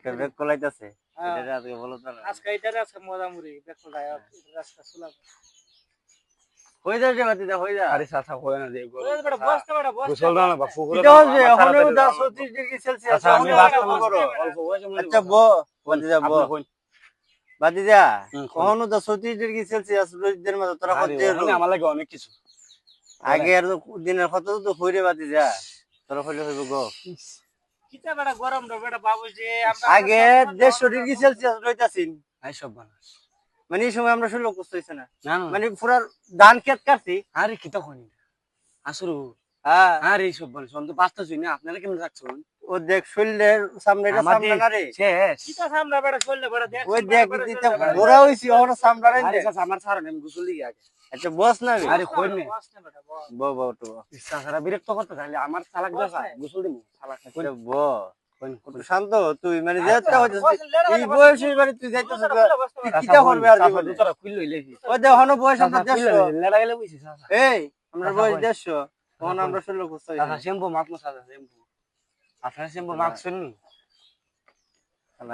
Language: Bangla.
আজকে ব্যাগ কোলাইতাছে এটা আজকে বলো তো না আজকে এটা আজকে মজা মুড়ি দেখো ভাই রাস্তা সুলাম হই যাবে বাতিদা হই যা আরে সাথা হয় না দে ওই বড় বসতে বড় বসতে গোসল না বা পুকুরে এটা হবে এখন 10 ডিগ্রি সেলসিয়াস আচ্ছা আমি বাস করব অল্প বয়সে মনে আচ্ছা বো বাতিদা বো বাতিদা কখনো 10 ডিগ্রি সেলসিয়াস রোদের মধ্যে তোরা করতে আমার লাগে অনেক কিছু আগের দিনের কত তো হইরে বাতিদা তোরা হইলে হইব গো কিটা বড় গরম রে বড় বাবুজি আমরা আগে 150 ডিগ্রি সেলসিয়াস রইতাছিন আই সব বানা মানে এই সময় আমরা শুনলো কষ্ট হইছে না না না মানে পুরা ধান ক্ষেত কাটছি আরে কিতা কইনি আসুরু হ্যাঁ আরে সব বানা সন্তো পাঁচটা শুনি আপনারা কেমন রাখছেন ও দেখ শরীরের সামনেটা সামনে না রে শেষ কিটা সামনে বড় চললে বড় দেখ ওই দেখ দিতে ঘোরা হইছি ওর সামনে রে আরে চাচা আমার ছাড়েন আমি গোসল দিই আগে আচ্ছা বস না রে আরে কই নে বসতে বড় বস বো বো তো ইচ্ছা সারা বিরক্ত করতে চাইলে আমার চালাক দাসা গোসল দিমু চালাক কই আচ্ছা বো কই কত শান্ত তুই মানে যেটা হইছিস এই বয়সে মানে তুই যাইতেছিস তুই কিটা করবে আর চাচা জীবনে? দুতরা খুইল লইলেছি ওই দেখ হনো বয়স আমরা চাচা খুইল 150 লেলা গেলে বুঝছিস চাচা এই আমরা বয়স 150 তখন আমরা শুনলো কষ্ট চাচা শ্যাম্পু মাখমু চাচা শ্যাম্পু আপনারা শ্যাম্পু মাখছেন নি